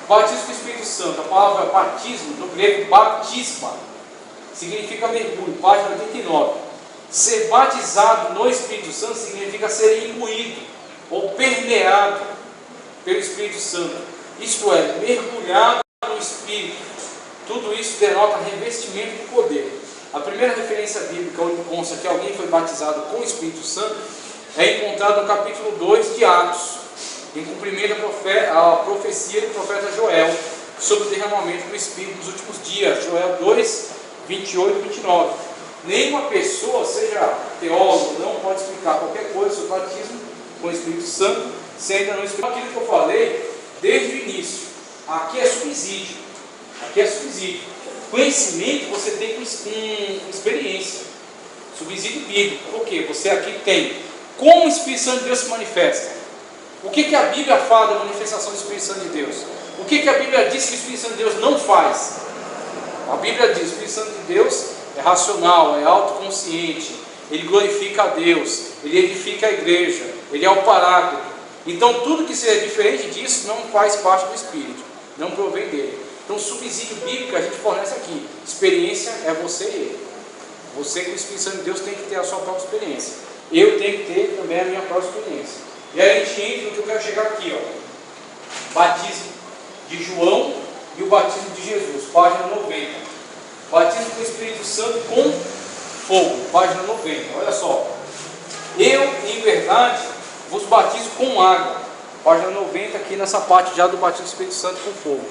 Batismo com o Espírito Santo. A palavra batismo, no grego baptisma, significa mergulho, página 89. Ser batizado no Espírito Santo significa ser imbuído ou permeado pelo Espírito Santo, isto é, mergulhado no Espírito. Tudo isso denota revestimento de poder. A primeira referência bíblica onde consta que alguém foi batizado com o Espírito Santo é encontrado no capítulo 2 de Atos, em cumprimento à profecia do profeta Joel sobre o derramamento do Espírito nos últimos dias. Joel 2, 28 e 29. Nenhuma pessoa, seja teólogo ou não, pode explicar qualquer coisa sobre o batismo com o Espírito Santo se ainda não explicar aquilo que eu falei desde o início. Aqui é subsídio. Aqui é subsídio. Conhecimento você tem com experiência. Subsídio bíblico. Por quê? Você aqui tem como o Espírito Santo de Deus se manifesta. O que a Bíblia fala da manifestação do Espírito Santo de Deus? O que a Bíblia diz que o Espírito Santo de Deus não faz? A Bíblia diz que o Espírito Santo de Deus é racional, é autoconsciente, ele glorifica a Deus, ele edifica a igreja, ele é o paráclito. Então tudo que seja diferente disso não faz parte do Espírito, não provém dele. Então subsídio bíblico a gente fornece aqui. Experiência é você e ele. Você com o Espírito Santo de Deus tem que ter a sua própria experiência. Eu tenho que ter também a minha própria experiência. E aí a gente entra no que eu quero chegar aqui, ó. Batismo de João e o batismo de Jesus, página 90. Batismo com o Espírito Santo com fogo, página 90. Olha só. Eu, em verdade, vos batizo com água, página 90, aqui nessa parte já do batismo do Espírito Santo com fogo.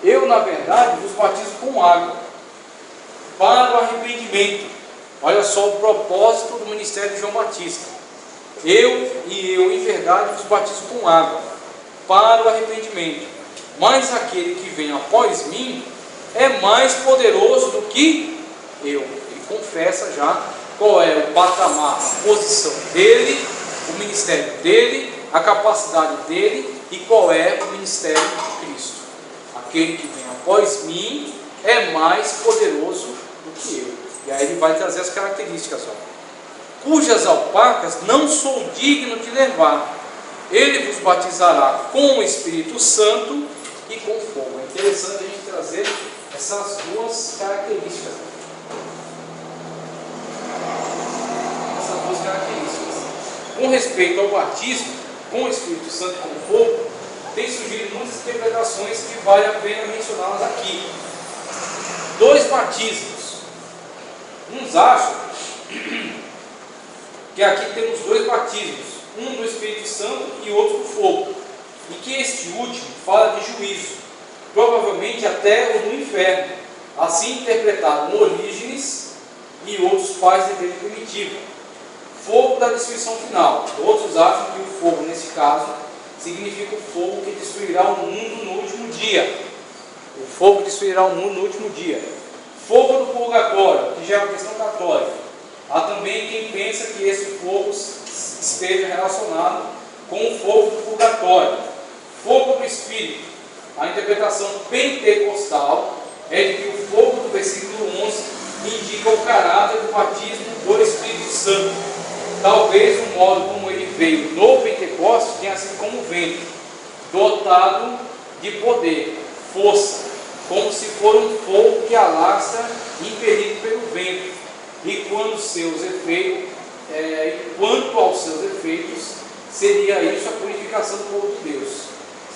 Eu, na verdade, vos batizo com água para o arrependimento. Olha só o propósito do ministério de João Batista. Eu, em verdade, vos batizo com água para o arrependimento. Mas aquele que vem após mim é mais poderoso do que eu. Ele confessa já qual é o patamar, a posição dele, o ministério dele, a capacidade dele e qual é o ministério de Cristo. Aquele que vem após mim é mais poderoso do que eu. E aí ele vai trazer as características, ó. Cujas alpacas não sou digno de levar. Ele vos batizará com o Espírito Santo e com fogo. É interessante a gente trazer essas duas características. Essas duas características. Com respeito ao batismo com o Espírito Santo e com fogo, tem surgido muitas interpretações que vale a pena mencioná-las aqui. Dois batismos. Uns acham que aqui temos dois batismos, um do Espírito Santo e outro do fogo, e que este último fala de juízo, provavelmente até o do inferno, assim interpretado no Orígenes e outros pais da igreja primitiva. Fogo da destruição final. Outros acham que o fogo, nesse caso, significa o fogo que destruirá o mundo no último dia. O fogo destruirá o mundo no último dia. Fogo do purgatório, que já é uma questão católica. Há também quem pensa que esse fogo esteja relacionado com o fogo do purgatório. Fogo do Espírito. A interpretação pentecostal é de que o fogo do versículo 11 indica o caráter do batismo do Espírito Santo. Talvez o modo como ele veio no Pentecostes tenha sido como vento, dotado de poder, força, como se for um fogo que alastra, impelido pelo vento. E quanto aos seus efeitos, seria isso a purificação do povo de Deus.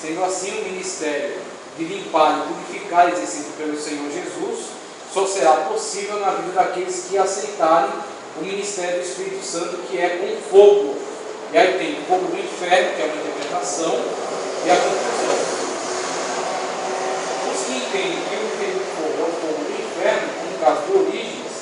Sendo assim, o ministério de limpar e purificar exercido pelo Senhor Jesus só será possível na vida daqueles que aceitarem o ministério do Espírito Santo, que é com fogo. E aí tem o fogo do inferno, que é uma interpretação, e a conclusão. Os que entendem que o fogo é o fogo do inferno, como no caso do Orígenes,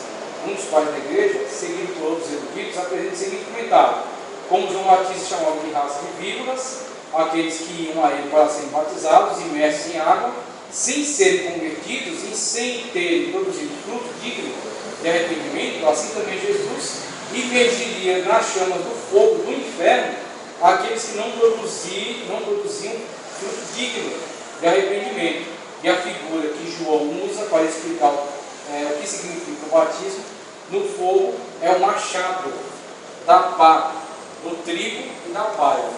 um dos pais da igreja, seguido por outros eruditos, apresenta o seguinte comentário: como João Batista chamava de raça de víboras aqueles que iam a ele para serem batizados, imersos em água, sem serem convertidos e sem terem produzido fruto digno de arrependimento, assim também Jesus imergiria nas chamas do fogo do inferno aqueles que não produziam fruto digno de arrependimento. E a figura que João usa para explicar o que significa o batismo no fogo é o machado da pá, do trigo e da palha.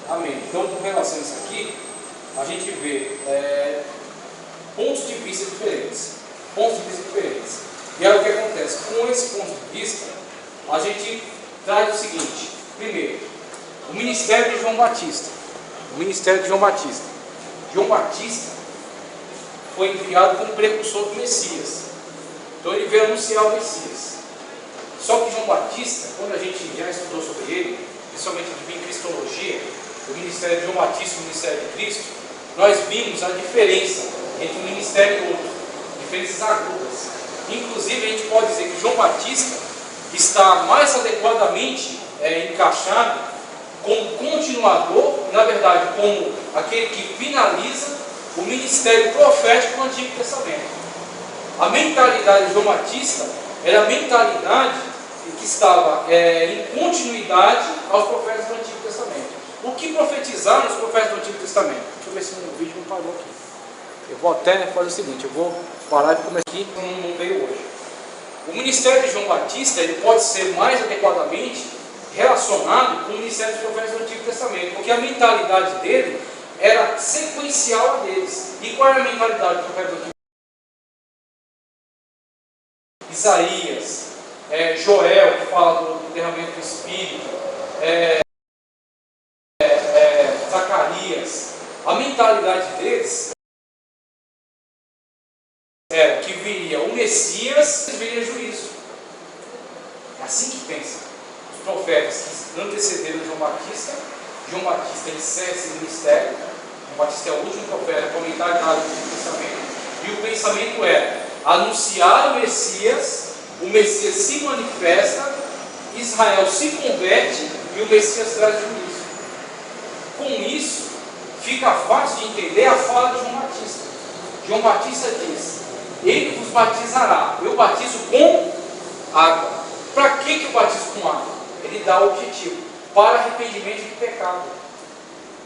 Amém. Então, com relação a isso aqui, a gente vê pontos de vista diferentes. Pontos de vista diferentes. E aí o que acontece? Com esse ponto de vista, a gente traz o seguinte: primeiro, o ministério de João Batista. O ministério de João Batista. João Batista foi enviado como precursor do Messias. Então ele veio anunciar o Messias. Só que João Batista, quando a gente já estudou sobre ele, principalmente em Cristologia, o ministério de João Batista e o ministério de Cristo, nós vimos a diferença entre um ministério e outro, diferenças agudas. Inclusive a gente pode dizer que João Batista está mais adequadamente encaixado como continuador, na verdade como aquele que finaliza o ministério profético do Antigo Testamento. A mentalidade de João Batista era a mentalidade que estava em continuidade aos profetas do Antigo Testamento. O que profetizaram os profetas do Antigo Testamento? Deixa eu ver se o vídeo não parou aqui. Eu vou até fazer o seguinte, eu vou parar e começar aqui, não veio hoje. O ministério de João Batista ele pode ser mais adequadamente relacionado com o ministério dos profetas do Antigo Testamento, porque a mentalidade dele era sequencial a deles. E qual era a mentalidade do profeta do Antigo Testamento? Isaías, Joel, que fala do derramamento do Espírito, Zacarias. A mentalidade deles era que viria o Messias e viria juízo. É assim que pensa os profetas que antecederam João Batista. João Batista encerra esse ministério. João Batista é o último profeta com a mentalidade do Antigo Testamento. E o pensamento era anunciar o Messias se manifesta, Israel se converte e o Messias traz juízo. Com isso, fica fácil de entender a fala de João Batista. João Batista diz: ele vos batizará. Eu batizo com água. Para que eu batizo com água? Ele dá o objetivo: para arrependimento de pecado.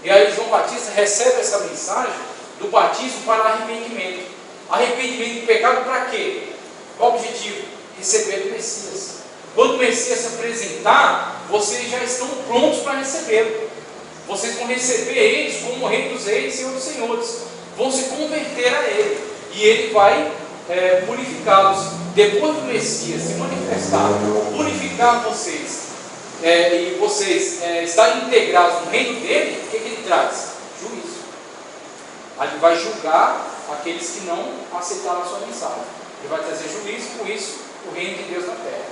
E aí João Batista recebe essa mensagem do batismo para arrependimento. Arrependimento de pecado para quê? Qual o objetivo? Receber o Messias. Quando o Messias se apresentar, vocês já estão prontos para recebê-lo. Vocês vão receber eles como Rei dos Reis e Senhor dos Senhores. Vão se converter a ele. E ele vai purificá-los. Depois do Messias se manifestar, purificar vocês, e vocês estarem integrados no reino dele, o que ele traz? Juízo. Ele vai julgar aqueles que não aceitaram a sua mensagem. Ele vai trazer juízo, por isso, o reino de Deus na terra.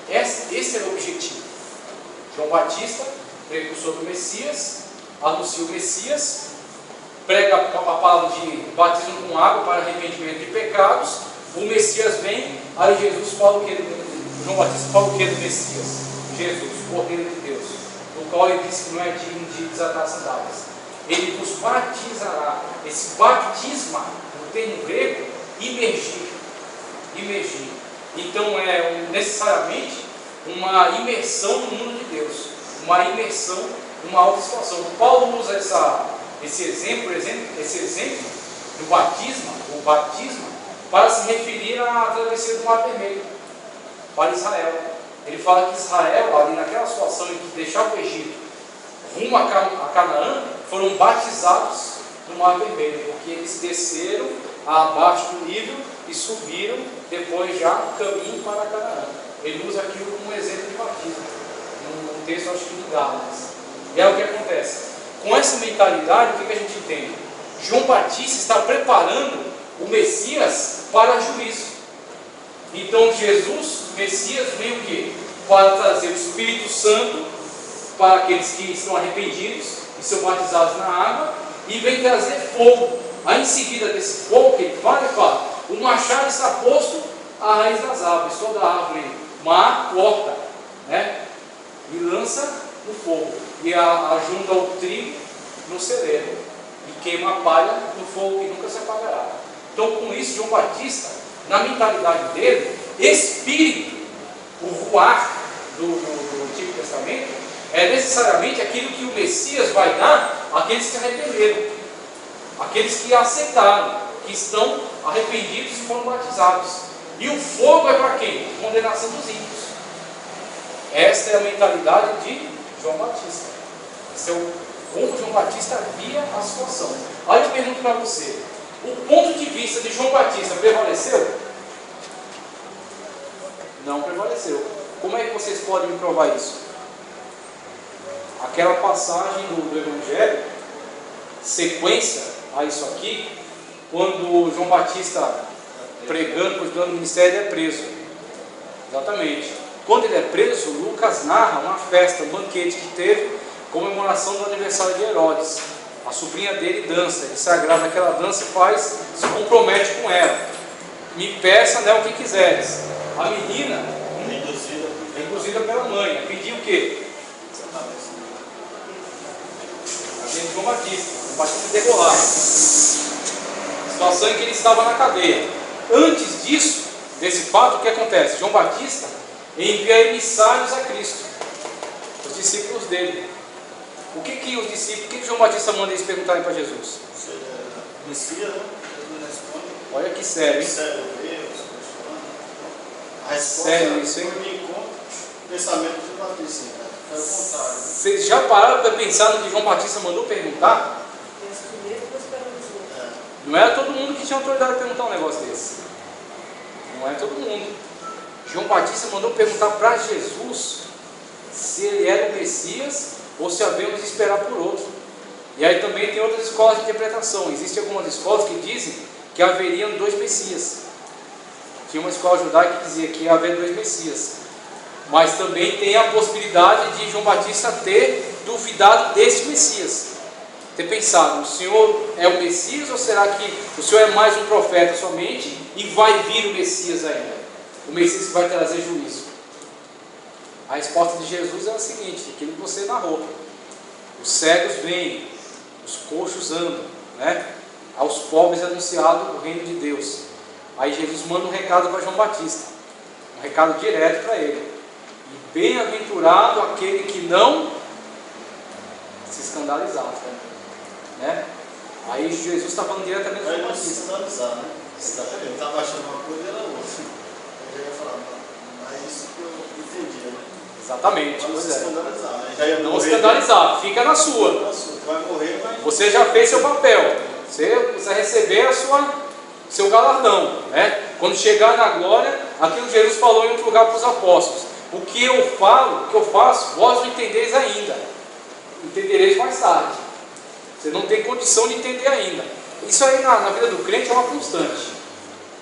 Esse era o objetivo. João Batista, precursor do Messias, anuncia o Messias, prega a palavra de batismo com água para arrependimento de pecados. O Messias vem, aí Jesus fala o que? João Batista fala o que do Messias? Jesus, o Cordeiro de Deus, no qual ele disse que não é digno de desatar as sandálias. Ele vos batizará. Esse batisma, no termo grego, imergir. Então é necessariamente uma imersão no mundo de Deus, uma imersão numa outra situação. Paulo usa esse exemplo do batismo, para se referir à travessia do Mar Vermelho, para Israel. Ele fala que Israel, ali naquela situação em que deixava o Egito rumo a Canaã, foram batizados no Mar Vermelho, porque eles desceram abaixo do nível e subiram depois já caminho para Canaã. Ele usa aquilo como um exemplo de batismo, num texto, acho que em Gálatas. E é o que acontece. Com essa mentalidade, o que a gente entende? João Batista está preparando o Messias para juízo. Então Jesus, o Messias, vem o quê? Para trazer o Espírito Santo para aqueles que estão arrependidos e são batizados na água, e vem trazer fogo. Aí em seguida desse fogo que ele fala, o machado está posto à raiz das árvores. Toda árvore má corta, e lança no fogo, e ajunta o trigo no celeiro, e queima a palha no fogo que nunca se apagará. Então, com isso, João Batista, na mentalidade dele, espírito, o ruach do Antigo Testamento, é necessariamente aquilo que o Messias vai dar àqueles que se arrependeram, aqueles que aceitaram, que estão arrependidos e foram batizados. E o fogo é para quem? Condenação dos ímpios. Esta é a mentalidade de João Batista. Esse é o como João Batista via a situação. Aí eu pergunto para você, o ponto de vista de João Batista prevaleceu? Não prevaleceu. Como é que vocês podem me provar isso? Aquela passagem do Evangelho, sequência a isso aqui, quando João Batista pregando, continuando o ministério, ele é preso. Exatamente. Quando ele é preso, Lucas narra uma festa, um banquete que teve, comemoração do aniversário de Herodes. A sobrinha dele dança, ele se agrada naquela dança e faz, se compromete com ela. Me peça, né, o que quiseres. A menina, induzida pela mãe, pediu o quê? A gente João Batista. João Batista degolado. Situação em que ele estava na cadeia. Antes disso, desse fato, o que acontece? João Batista envia emissários a Cristo, os discípulos dele. O que os discípulos, o que João Batista manda eles perguntarem para Jesus? Messias, né? Jesus responde. Olha que sério, hein? Sério, Deus, a resposta sério isso, hein? foi de encontro ao pensamento de João Batista. Foi o contrário. Vocês já pararam para pensar no que João Batista mandou perguntar? Não era todo mundo que tinha autoridade de perguntar um negócio desse. Não é todo mundo. João Batista mandou perguntar para Jesus se ele era o Messias ou se havemos de esperar por outro. E aí também tem outras escolas de interpretação. Existem algumas escolas que dizem que haveriam 2 Messias. Tinha uma escola judaica que dizia que ia haver 2 Messias. Mas também tem a possibilidade de João Batista ter duvidado desse Messias. Ter pensado, o Senhor é o Messias ou será que o Senhor é mais um profeta somente e vai vir o Messias ainda? O Messias que vai trazer juízo. A resposta de Jesus é a seguinte, aquilo que você narrou. Os cegos vêm, os coxos andam, né? Aos pobres é anunciado o reino de Deus. Aí Jesus manda um recado para João Batista, um recado direto para ele. E bem-aventurado aquele que não se escandalizar, né? Aí Jesus está falando diretamente com João Batista. Se escandalizar, né? Ele estava achando uma coisa e era outra. Ele já ia falar, mas isso que eu entendi, né? Exatamente. Não se escandalizar, né? Já ia não morrer, escandalizar, fica na sua. Tu vai morrer, mas... Você já fez seu papel. Você vai receber seu galardão, né? Quando chegar na glória, aquilo que Jesus falou em outro lugar para os apóstolos. O que eu falo, o que eu faço, vós não entendeis ainda. Entendereis mais tarde. Você não tem condição de entender ainda. Isso aí na vida do crente é uma constante.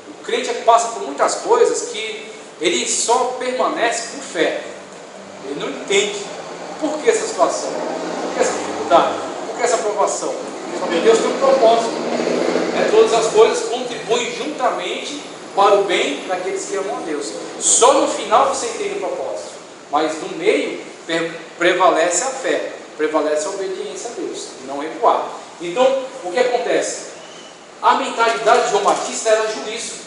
O crente é que passa por muitas coisas que ele só permanece por fé. Ele não entende por que essa situação, por que essa dificuldade, por que essa provação. Porque Deus tem um propósito. Todas as coisas contribuem juntamente para o bem daqueles que amam a Deus. Só no final você entende o propósito. Mas no meio prevalece a fé, prevalece a obediência a Deus, não recuar. Então, o que acontece? A mentalidade de João Batista era juízo.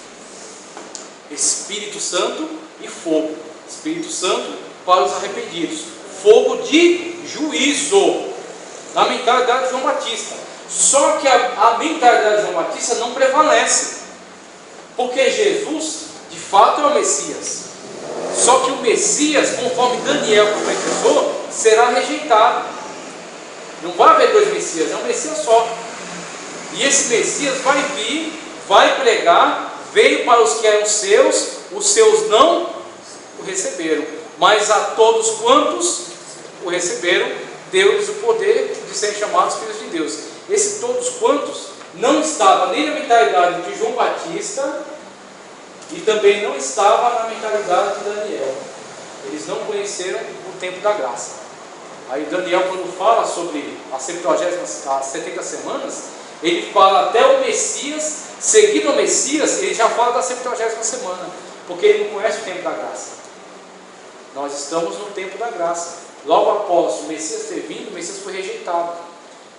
Espírito Santo e fogo. Espírito Santo para os arrependidos. Fogo de juízo. Na mentalidade de João Batista. Só que a mentalidade de João Batista não prevalece. Porque Jesus, de fato, é o Messias. Só que o Messias, conforme Daniel profetizou, será rejeitado. Não vai haver 2 Messias, é um Messias só. E esse Messias vai vir, vai pregar, veio para os que eram seus, os seus não o receberam. Mas a todos quantos o receberam, deu-lhes o poder de serem chamados filhos de Deus. Esse todos quantos não estava nem na mentalidade de João Batista e também não estava na mentalidade de Daniel. Eles não conheceram o tempo da graça. Aí Daniel, quando fala sobre as 70 semanas, ele fala até o Messias, seguido ao Messias, ele já fala da 70ª semana, porque ele não conhece o tempo da graça. Nós estamos no tempo da graça. Logo após o Messias ter vindo, o Messias foi rejeitado.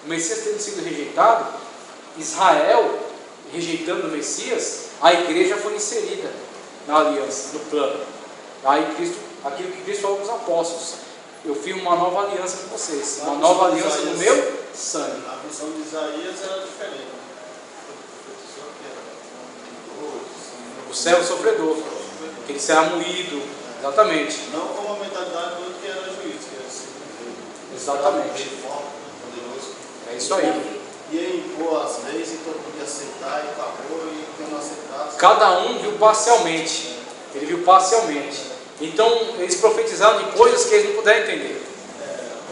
O Messias tendo sido rejeitado, Israel rejeitando o Messias, a igreja foi inserida na aliança, no plano. Aí Cristo, aquilo que Cristo falou para os apóstolos: eu firmo uma nova aliança com vocês, uma nova aliança no meu sangue. A visão de Isaías era diferente. O servo sofredor, que ele será moído, exatamente. Não como a mentalidade do que era juiz, que era assim. Exatamente. Forte, poderoso. isso aí. Ia impor as leis e todo mundo ia aceitar e acabou, e quem não aceitasse. Cada um viu parcialmente. Ele viu parcialmente. Então, eles profetizaram de coisas que eles não puderam entender.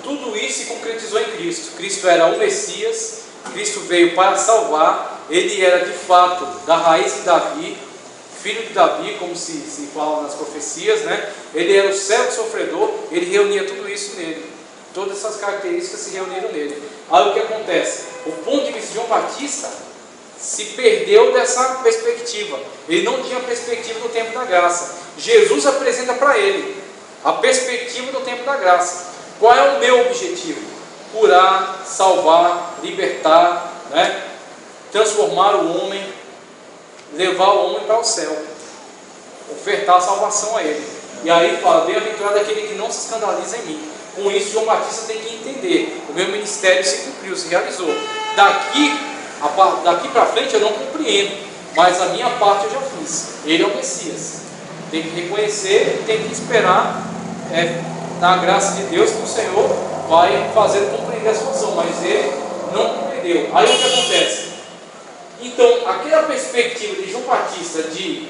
Tudo isso se concretizou em Cristo. Cristo era o Messias, Cristo veio para salvar, ele era de fato da raiz de Davi, filho de Davi, como se fala nas profecias, né? Ele era o servo sofredor, ele reunia tudo isso nele. Todas essas características se reuniram nele. Aí o que acontece? O ponto de vista de João Batista se perdeu dessa perspectiva. Ele não tinha a perspectiva do tempo da graça. Jesus apresenta para ele a perspectiva do tempo da graça. Qual é o meu objetivo? Curar, salvar, libertar, né? Transformar o homem, levar o homem para o céu, ofertar a salvação a ele. E aí fala, bem-aventurado aquele que não se escandaliza em mim. Com isso, João Batista tem que entender, o meu ministério se cumpriu, se realizou. Daqui para frente eu não compreendo, mas a minha parte eu já fiz. Ele é o Messias. Tem que reconhecer e tem que esperar na graça de Deus que o Senhor vai fazer compreender a situação, mas ele não compreendeu. Aí o que acontece? Então, aquela perspectiva de João Batista de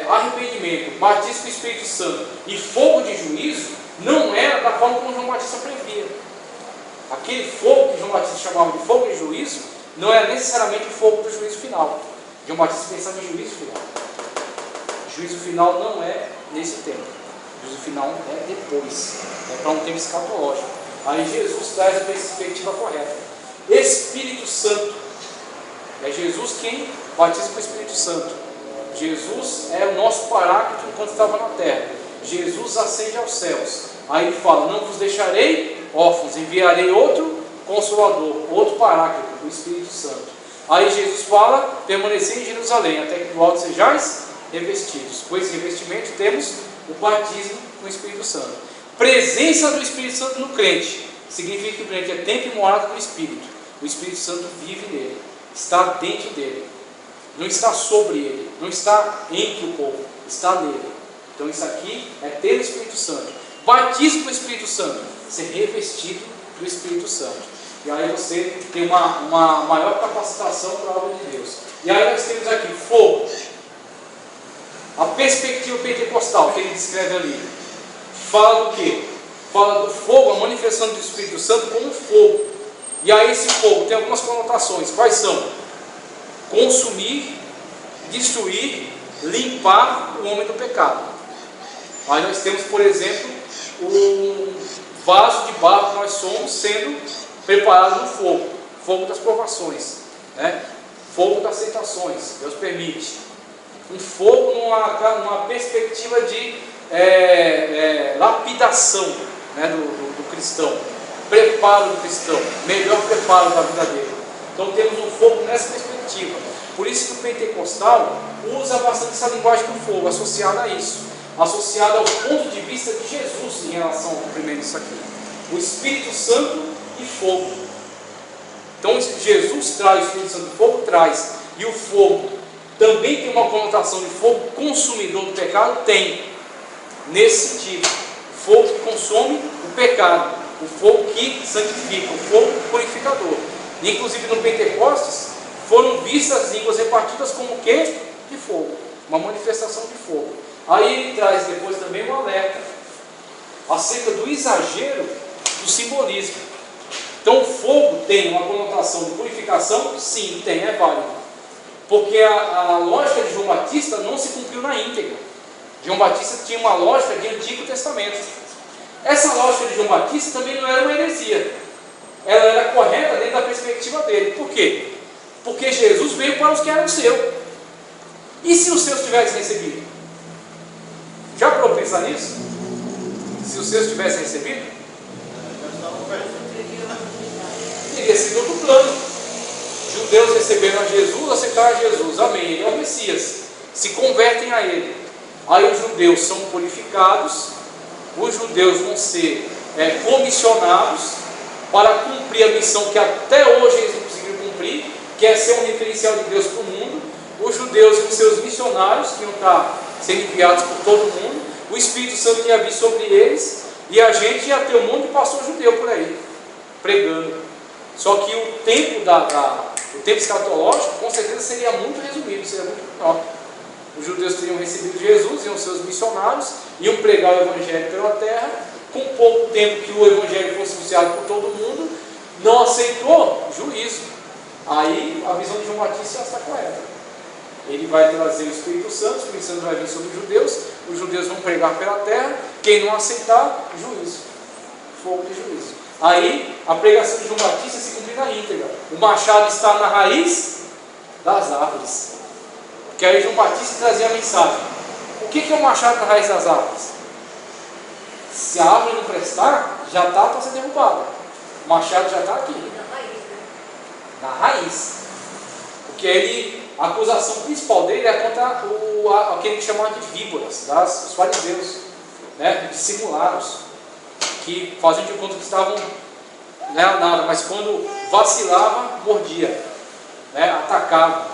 arrependimento, batismo com o Espírito Santo e fogo de juízo, não era da forma como João Batista previa. Aquele fogo que João Batista chamava de fogo de juízo, não era necessariamente o fogo do juízo final. João Batista pensava em juízo final. Juízo final não é nesse tempo. Juízo final é depois. É para um tempo escatológico. Aí Jesus traz a perspectiva correta. Espírito Santo. É Jesus quem batiza com o Espírito Santo. Jesus é o nosso paráclito enquanto estava na terra. Jesus ascende aos céus. Aí ele fala, não vos deixarei órfãos, enviarei outro Consolador, outro paráclito, o Espírito Santo. Aí Jesus fala, permanecei em Jerusalém, até que do alto sejais revestidos. Com esse revestimento temos o batismo com o Espírito Santo. Presença do Espírito Santo no crente, significa que o crente é templo e morada do Espírito. O Espírito Santo vive nele, está dentro dele, não está sobre ele, não está entre o povo, está nele. Então isso aqui é ter o Espírito Santo. Batismo com o Espírito Santo, ser revestido do Espírito Santo. E aí você tem uma maior capacitação para a obra de Deus. E aí nós temos aqui fogo. A perspectiva pentecostal que ele descreve ali fala do quê? Fala do fogo, a manifestação do Espírito Santo como fogo. E aí esse fogo tem algumas conotações. Quais são? Consumir, destruir, limpar o homem do pecado. Aí nós temos, por exemplo, um vaso de barro que nós somos sendo preparado no fogo, fogo das provações, né? Fogo das tentações, Deus permite. Um fogo numa perspectiva de lapidação, né, do cristão, preparo do cristão, melhor preparo da vida dele. Então temos um fogo nessa perspectiva. Por isso que o pentecostal usa bastante essa linguagem do fogo, associada a isso, associada ao ponto de vista de Jesus em relação ao cumprimento disso aqui. O Espírito Santo e fogo. Então Jesus traz, o Espírito Santo, fogo traz, e o fogo também tem uma conotação de fogo consumidor do pecado, tem, nesse sentido, o fogo que consome o pecado, o fogo que santifica, o fogo purificador. E, inclusive no Pentecostes foram vistas as línguas repartidas como o quê? De fogo, uma manifestação de fogo. Aí ele traz depois também um alerta acerca do exagero do simbolismo. Então o fogo tem uma conotação de purificação? Sim, tem, é válido. Porque a lógica de João Batista não se cumpriu na íntegra. João Batista tinha uma lógica de Antigo Testamento. Essa lógica de João Batista também não era uma heresia. Ela era correta dentro da perspectiva dele. Por quê? Porque Jesus veio para os que eram seus. E se os seus tivessem recebido? Já parou para pensar nisso? Se os seus tivessem recebido? Teria sido outro plano. Judeus receberam a Jesus, aceitaram a Jesus, amém, ele é o Messias, se convertem a ele. Aí os judeus são purificados, os judeus vão ser comissionados para cumprir a missão que até hoje eles não conseguiram cumprir, que é ser um referencial de Deus para o mundo. Os judeus e os seus missionários, que iam estar sendo enviados por todo mundo, o Espírito Santo ia vir sobre eles, e a gente ia ter um monte de pastor judeu por aí, pregando. Só que o tempo o tempo escatológico com certeza seria muito resumido, seria muito menor. Os judeus teriam recebido Jesus, iam ser os missionários, iam pregar o evangelho pela terra, com pouco tempo que o evangelho fosse anunciado por todo mundo, não aceitou, juízo. Aí a visão de João Batista já está correta. Ele vai trazer o Espírito Santo vai vir sobre os judeus vão pregar pela terra, quem não aceitar, juízo, fogo de juízo. Aí a pregação de João Batista se cumpre na íntegra. O machado está na raiz das árvores. Que aí João Batista trazia a mensagem. O que é o machado na raiz das árvores? Se a árvore não prestar, já está para ser derrubada. O machado já está aqui. Na raiz. Porque a acusação principal dele é contra aquele que chamava de víboras, os fariseus, né, dissimulados, que faziam de conta que estavam nada, mas quando vacilava, mordia, né, atacava.